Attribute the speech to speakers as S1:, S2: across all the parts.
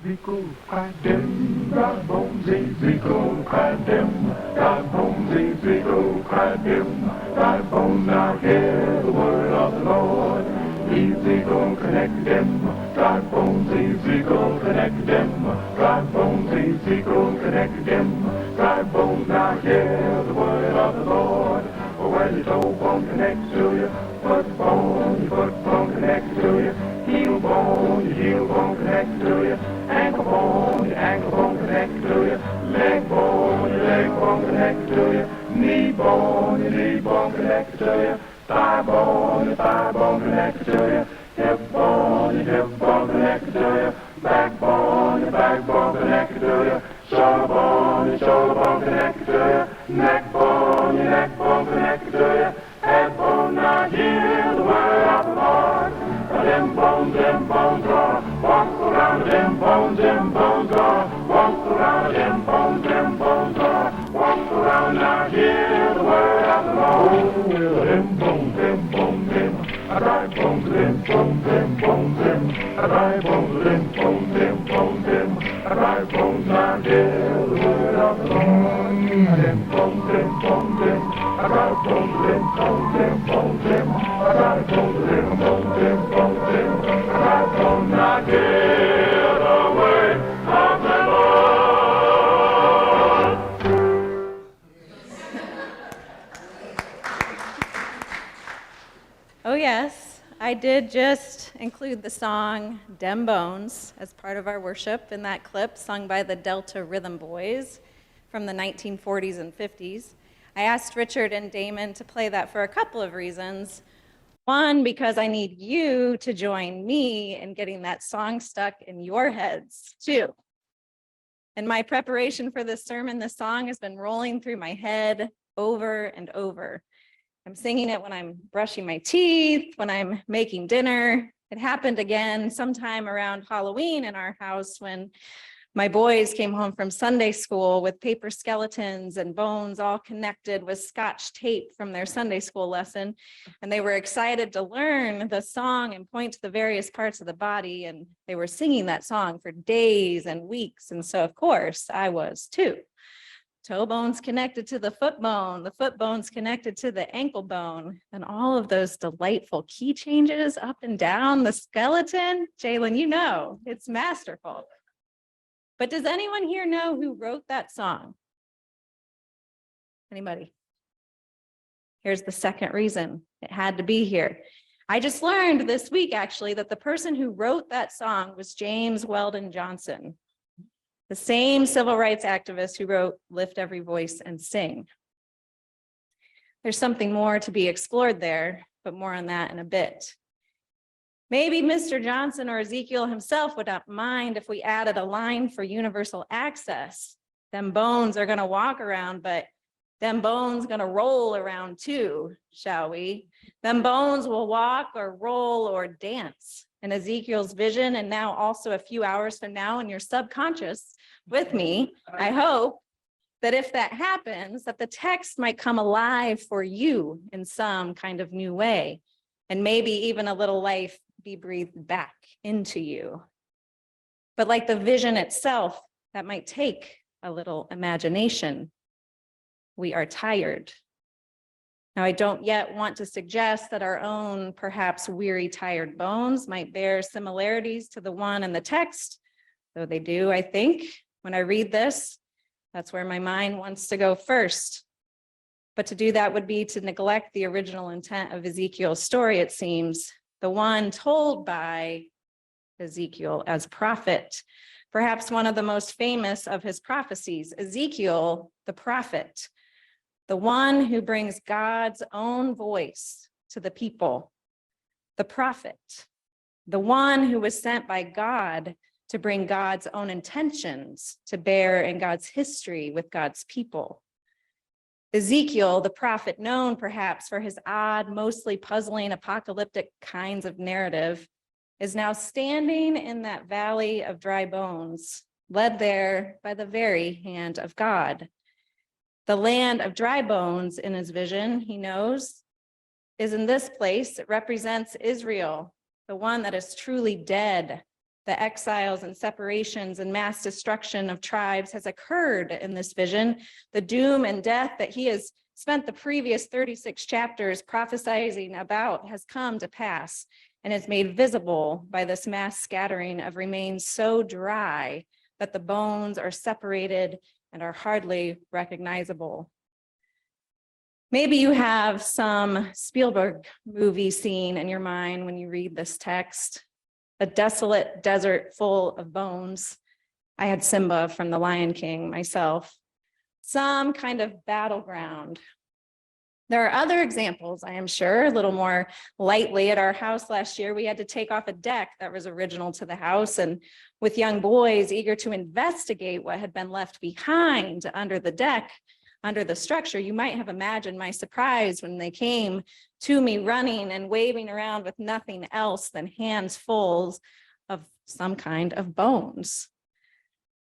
S1: Ezekiel cried dim, dry bones, Ezekiel cried dim, dry bones, Ezekiel cried dim, dry bones, now hear the word of the Lord. Ezekiel connect them, dry bones, Ezekiel connect them, dry bones, Ezekiel connect them, dry bones, now hear the word of the Lord. For when your toe bone connects to you, foot bone connects to you, heel bone, your heel bone connects to you, ankle bone, your ankle bone connects to you, leg bone, your leg bone connects to you, knee bone, your knee bone connects to you, thigh bone, your thigh bone connects to you, hip bone, your hip bone connects to you, back bone, your back bone connects to you, shoulder bone, your shoulder bone connects to you, neck bone, your neck bone connects to you, head bone, now hear the word of the Lord. Them bones are, walk around them bones are, walk around them bones are, walk around, now hear the word of the Lord. Them bones, I dry bones, them bones, I dry bones, them bones, I dry bones, now hear the word of the Lord. Them bones, I dry bones, them bones, I dry bones, them bones, I dry bones, now hear the word of the Lord.
S2: Oh yes, I did just include the song Dem Bones as part of our worship in that clip sung by the Delta Rhythm Boys from the 1940s and 50s. I asked Richard and Damon to play that for a couple of reasons. One, because I need you to join me in getting that song stuck in your heads too. In my preparation for this sermon, this song has been rolling through my head over and over. I'm singing it when I'm brushing my teeth, when I'm making dinner. It happened again sometime around Halloween in our house when my boys came home from Sunday school with paper skeletons and bones all connected with Scotch tape from their Sunday school lesson. And they were excited to learn the song and point to the various parts of the body. And they were singing that song for days and weeks. And so, of course, I was too. Toe bone's connected to the foot bone's connected to the ankle bone, and all of those delightful key changes up and down the skeleton. Jalen, you know, it's masterful. But does anyone here know who wrote that song? Anybody? Here's the second reason it had to be here. I just learned this week, actually, that the person who wrote that song was James Weldon Johnson, the same civil rights activist who wrote Lift Every Voice and Sing. There's something more to be explored there, but more on that in a bit. Maybe Mr. Johnson or Ezekiel himself would not mind if we added a line for universal access. Them bones are gonna walk around, but them bones gonna roll around too, shall we? Them bones will walk or roll or dance in Ezekiel's vision, and now also a few hours from now in your subconscious with me. I hope that if that happens, that the text might come alive for you in some kind of new way, and maybe even a little life be breathed back into you. But like the vision itself, that might take a little imagination. We are tired. Now, I don't yet want to suggest that our own perhaps weary, tired bones might bear similarities to the one in the text, though they do, I think. When I read this, that's where my mind wants to go first. But to do that would be to neglect the original intent of Ezekiel's story, it seems, the one told by Ezekiel as prophet, perhaps one of the most famous of his prophecies, Ezekiel, the prophet, the one who brings God's own voice to the people, the prophet, the one who was sent by God to bring God's own intentions to bear in God's history with God's people. Ezekiel, the prophet known perhaps for his odd, mostly puzzling, apocalyptic kinds of narrative, is now standing in that valley of dry bones, led there by the very hand of God. The land of dry bones in his vision, he knows, is in this place. It represents Israel, the one that is truly dead, The exiles and separations and mass destruction of tribes has occurred in this vision. The doom and death that he has spent the previous 36 chapters prophesying about has come to pass and is made visible by this mass scattering of remains so dry that the bones are separated and are hardly recognizable. Maybe you have some Spielberg movie scene in your mind when you read this text. A desolate desert full of bones. I had Simba from The Lion King myself. Some kind of battleground. There are other examples, I am sure, a little more lightly. At our house last year, we had to take off a deck that was original to the house, and with young boys eager to investigate what had been left behind under the deck, under the structure, you might have imagined my surprise when they came to me running and waving around with nothing else than hands full of some kind of bones.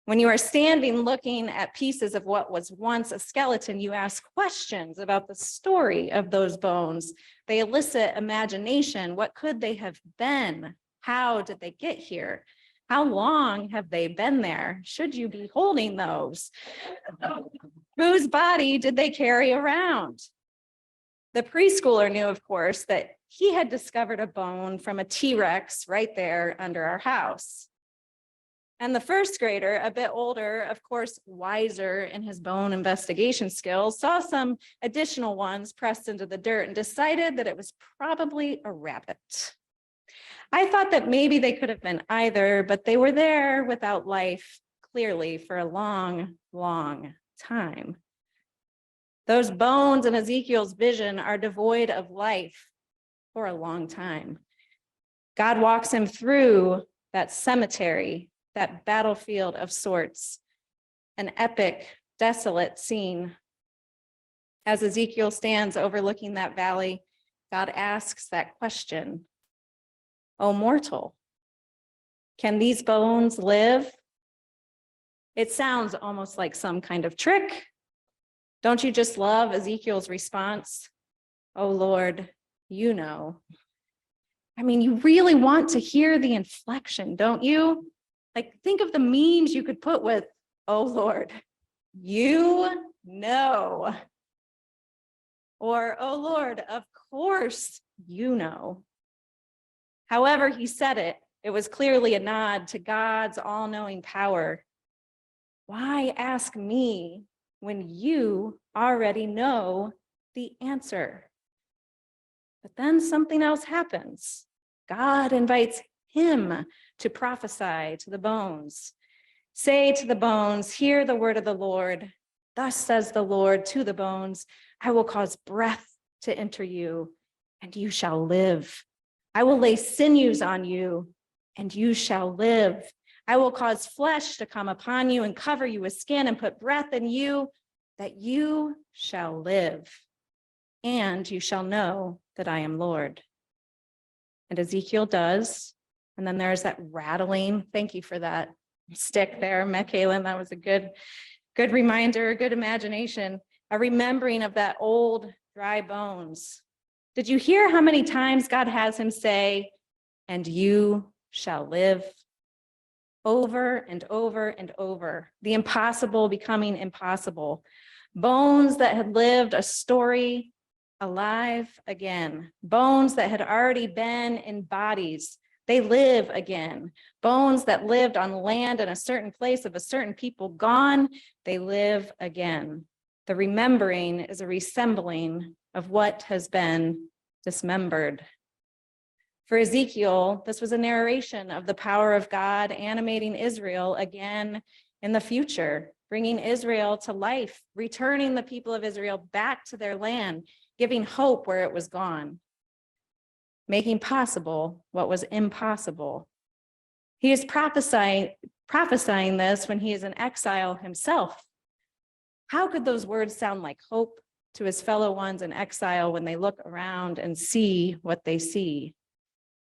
S2: When you are standing looking at pieces of what was once a skeleton, you ask questions about the story of those bones. They elicit imagination. What could they have been? How did they get here? How long have they been there? Should you be holding those? Whose body did they carry around? The preschooler knew, of course, that he had discovered a bone from a T-Rex right there under our house. And the first grader, a bit older, of course, wiser in his bone investigation skills, saw some additional ones pressed into the dirt and decided that it was probably a rabbit. I thought that maybe they could have been either, but they were there without life, clearly, for a long, long time. Those bones in Ezekiel's vision are devoid of life for a long time. God walks him through that cemetery, that battlefield of sorts, an epic, desolate scene. As Ezekiel stands overlooking that valley, God asks that question, "O mortal, can these bones live?" It sounds almost like some kind of trick. Don't you just love Ezekiel's response? "Oh Lord, you know." I mean, you really want to hear the inflection, don't you? Like, think of the memes you could put with, "Oh Lord, you know." Or, "Oh Lord, of course you know." However he said it, it was clearly a nod to God's all-knowing power. Why ask me when you already know the answer? But then something else happens. God invites him to prophesy to the bones. Say to the bones, "Hear the word of the Lord. Thus says the Lord to the bones, I will cause breath to enter you, and you shall live. I will lay sinews on you, and you shall live. I will cause flesh to come upon you and cover you with skin and put breath in you, that you shall live. And you shall know that I am Lord." And Ezekiel does. And then there's that rattling. Thank you for that stick there, Kaylin. That was a good reminder, a good imagination, a remembering of that old dry bones. Did you hear how many times God has him say, "And you shall live"? Over and over and over, the impossible becoming impossible. Bones that had lived a story alive again. Bones that had already been in bodies, they live again. Bones that lived on land in a certain place of a certain people, gone, they live again. The remembering is a resembling of what has been dismembered. For Ezekiel, this was a narration of the power of God animating Israel again in the future, bringing Israel to life, returning the people of Israel back to their land, giving hope where it was gone, making possible what was impossible. He is prophesying this when he is in exile himself. How could those words sound like hope to his fellow ones in exile when they look around and see what they see,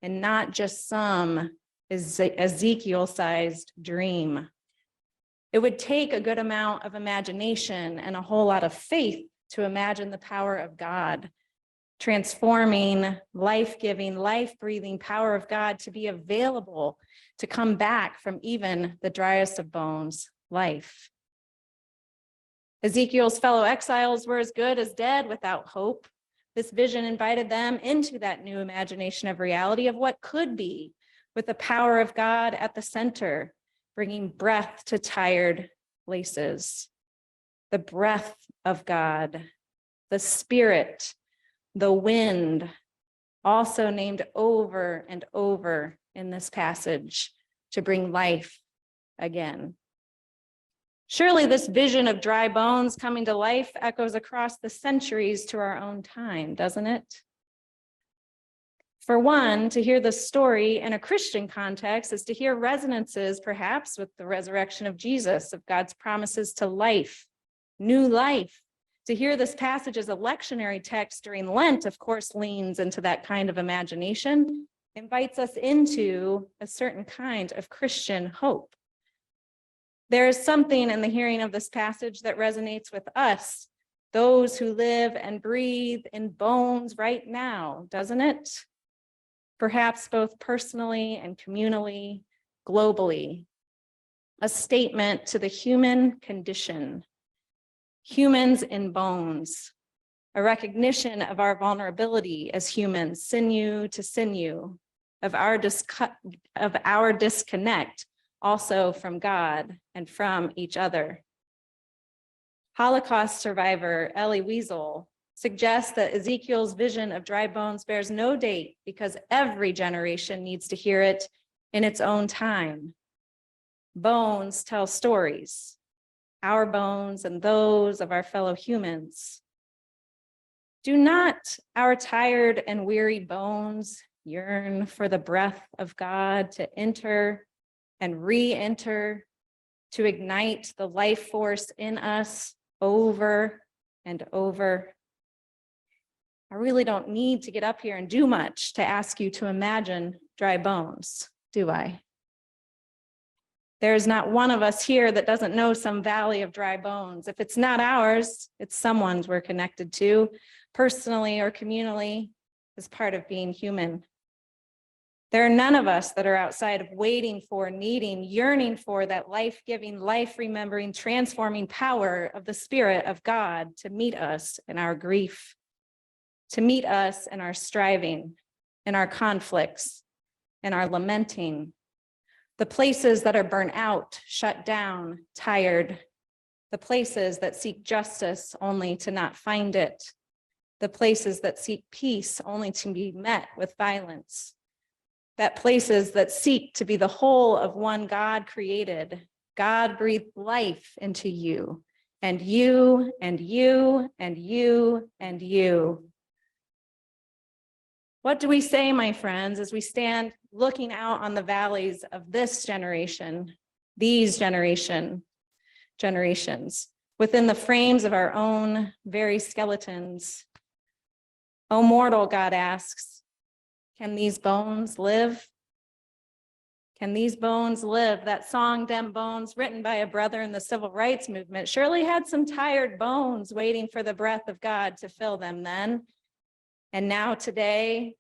S2: and not just some Ezekiel-sized dream? It would take a good amount of imagination and a whole lot of faith to imagine the power of God transforming, life-giving, life-breathing power of God to be available to come back from even the driest of bones, life. Ezekiel's fellow exiles were as good as dead without hope. This vision invited them into that new imagination of reality of what could be, with the power of God at the center, bringing breath to tired places. The breath of God, the Spirit, the wind, also named over and over in this passage to bring life again. Surely this vision of dry bones coming to life echoes across the centuries to our own time, doesn't it? For one, to hear the story in a Christian context is to hear resonances, perhaps, with the resurrection of Jesus, of God's promises to life, new life. To hear this passage as a lectionary text during Lent, of course, leans into that kind of imagination, invites us into a certain kind of Christian hope. There is something in the hearing of this passage that resonates with us, those who live and breathe in bones right now, doesn't it? Perhaps both personally and communally, globally. A statement to the human condition, humans in bones, a recognition of our vulnerability as humans, sinew to sinew, of our disconnect also from God and from each other. Holocaust survivor Elie Wiesel suggests that Ezekiel's vision of dry bones bears no date because every generation needs to hear it in its own time. Bones tell stories, our bones and those of our fellow humans. Do not our tired and weary bones yearn for the breath of God to enter and re-enter, to ignite the life force in us over and over? I really don't need to get up here and do much to ask you to imagine dry bones, do I? There's not one of us here that doesn't know some valley of dry bones. If it's not ours, it's someone's we're connected to, personally or communally, as part of being human. There are none of us that are outside of waiting for, needing, yearning for that life-giving, life-remembering, transforming power of the Spirit of God to meet us in our grief, to meet us in our striving, in our conflicts, in our lamenting, the places that are burnt out, shut down, tired, the places that seek justice only to not find it, the places that seek peace only to be met with violence, that places that seek to be the whole of one God created. God breathed life into you, and you, and you, and you, and you. What do we say, my friends, as we stand looking out on the valleys of this generation, these generations, within the frames of our own very skeletons? O mortal, God asks, can these bones live? Can these bones live? That song, Dem Bones, written by a brother in the civil rights movement, surely had some tired bones waiting for the breath of God to fill them then. And now today,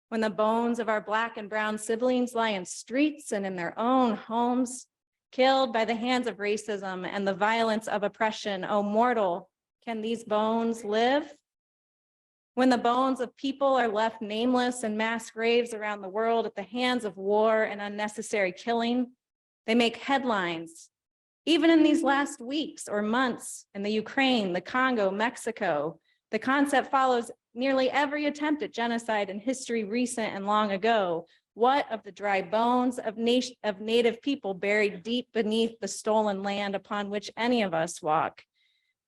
S2: when the bones of our Black and brown siblings lie in streets and in their own homes, killed by the hands of racism and the violence of oppression, O mortal, can these bones live? When the bones of people are left nameless in mass graves around the world at the hands of war and unnecessary killing, they make headlines. Even in these last weeks or months in the Ukraine, the Congo, Mexico, the concept follows nearly every attempt at genocide in history, recent and long ago. What of the dry bones of native people buried deep beneath the stolen land upon which any of us walk?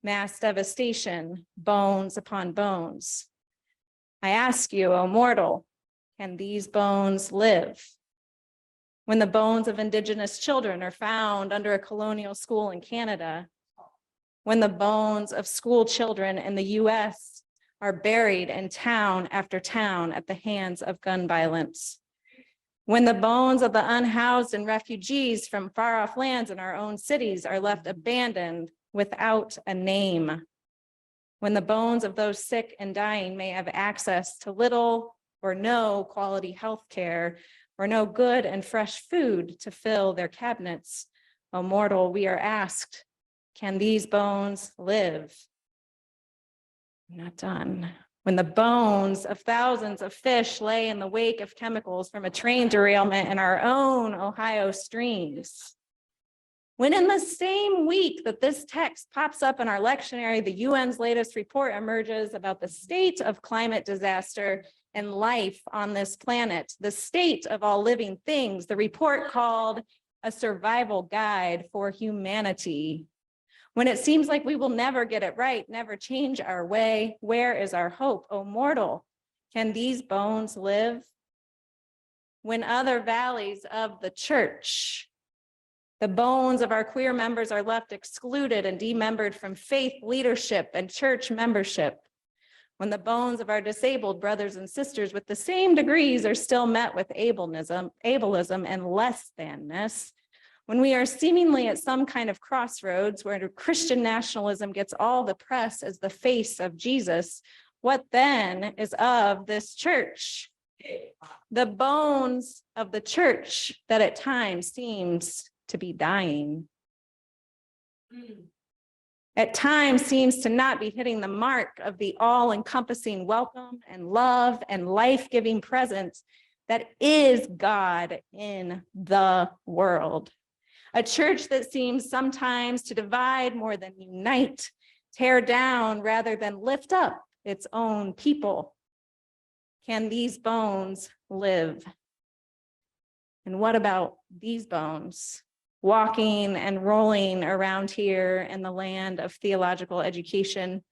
S2: Mass devastation, bones upon bones. I ask you, O mortal, can these bones live? When the bones of Indigenous children are found under a colonial school in Canada, when the bones of school children in the US are buried in town after town at the hands of gun violence, when the bones of the unhoused and refugees from far-off lands in our own cities are left abandoned without a name, when the bones of those sick and dying may have access to little or no quality health care or no good and fresh food to fill their cabinets. O mortal, we are asked, can these bones live? I'm not done. When the bones of thousands of fish lay in the wake of chemicals from a train derailment in our own Ohio streams. When in the same week that this text pops up in our lectionary, the UN's latest report emerges about the state of climate disaster and life on this planet, the state of all living things, the report called A Survival Guide for Humanity. When it seems like we will never get it right, never change our way, where is our hope? O mortal, can these bones live? When other valleys of the church, the bones of our queer members are left excluded and demembered from faith leadership and church membership. When the bones of our disabled brothers and sisters with the same degrees are still met with ableism and less thanness. When we are seemingly at some kind of crossroads where Christian nationalism gets all the press as the face of Jesus, what then is of this church? The bones of the church that at times seems to be dying. At times seems to not be hitting the mark of the all-encompassing welcome and love and life-giving presence that is God in the world. A church that seems sometimes to divide more than unite, tear down rather than lift up its own people. Can these bones live? And what about these bones? Walking and rolling around here in the land of theological education,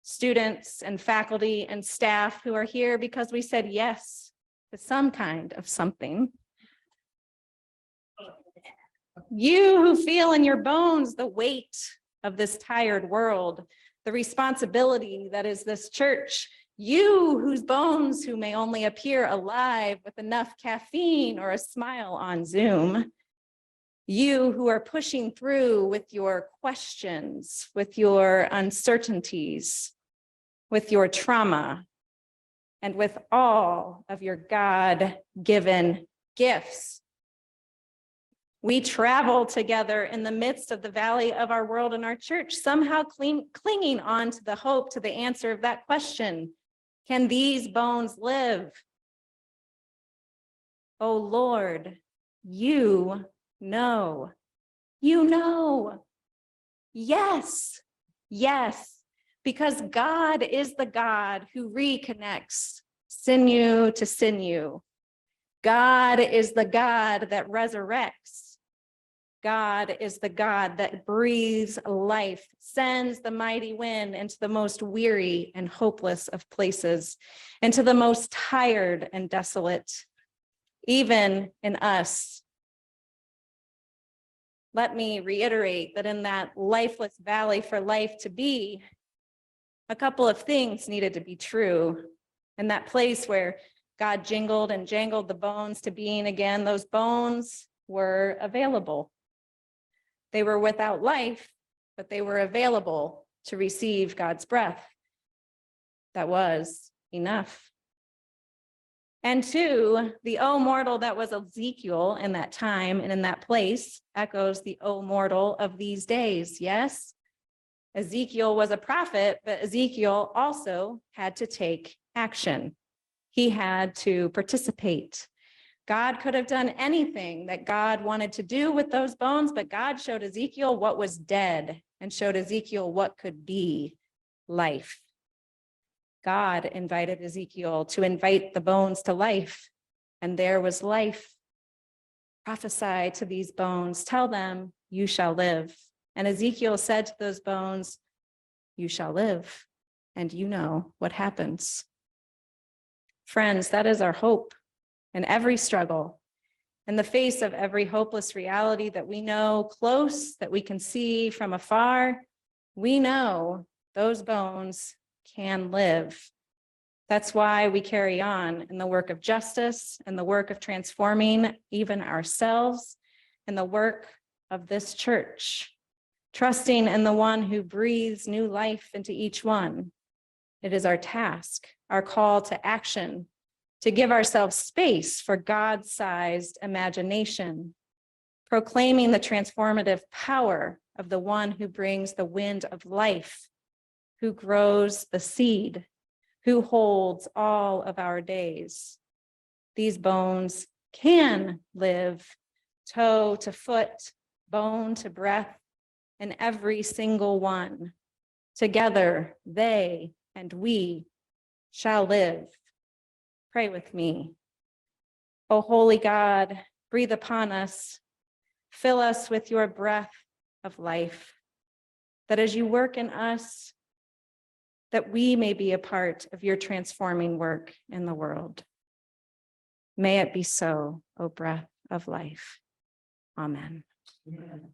S2: students and faculty and staff who are here because we said yes to some kind of something. You who feel in your bones the weight of this tired world, the responsibility that is this church, you whose bones who may only appear alive with enough caffeine or a smile on Zoom, you who are pushing through with your questions, with your uncertainties, with your trauma, and with all of your God-given gifts. We travel together in the midst of the valley of our world and our church, somehow clinging on to the hope, to the answer of that question. Can these bones live? Oh Lord, you know. Yes, because God is the God who reconnects sinew to sinew. God is the God that resurrects. God is the God that breathes life, sends the mighty wind into the most weary and hopeless of places, into the most tired and desolate, even in us. Let me reiterate that in that lifeless valley for life to be, a couple of things needed to be true. In that place where God jingled and jangled the bones to being again, those bones were available. They were without life, but they were available to receive God's breath. That was enough. And two, the O mortal that was Ezekiel in that time and in that place echoes the O mortal of these days, yes? Ezekiel was a prophet, but Ezekiel also had to take action. He had to participate. God could have done anything that God wanted to do with those bones, but God showed Ezekiel what was dead and showed Ezekiel what could be life. God invited Ezekiel to invite the bones to life, and there was life. Prophesy to these bones, tell them, you shall live. And Ezekiel said to those bones, you shall live, and you know what happens. Friends, that is our hope in every struggle, in the face of every hopeless reality that we know close, that we can see from afar. We know those bones can live. That's why we carry on in the work of justice and the work of transforming even ourselves and the work of this church. trusting in the one who breathes new life into each one. It is our task, our call to action, to give ourselves space for God-sized imagination, proclaiming the transformative power of the one who brings the wind of life, who grows the seed, who holds all of our days. These bones can live toe to foot, bone to breath, in every single one. Together, they and we shall live. Pray with me. O holy God, breathe upon us, fill us with your breath of life, that as you work in us, that we may be a part of your transforming work in the world. May it be so, O breath of life. Amen.
S1: Amen.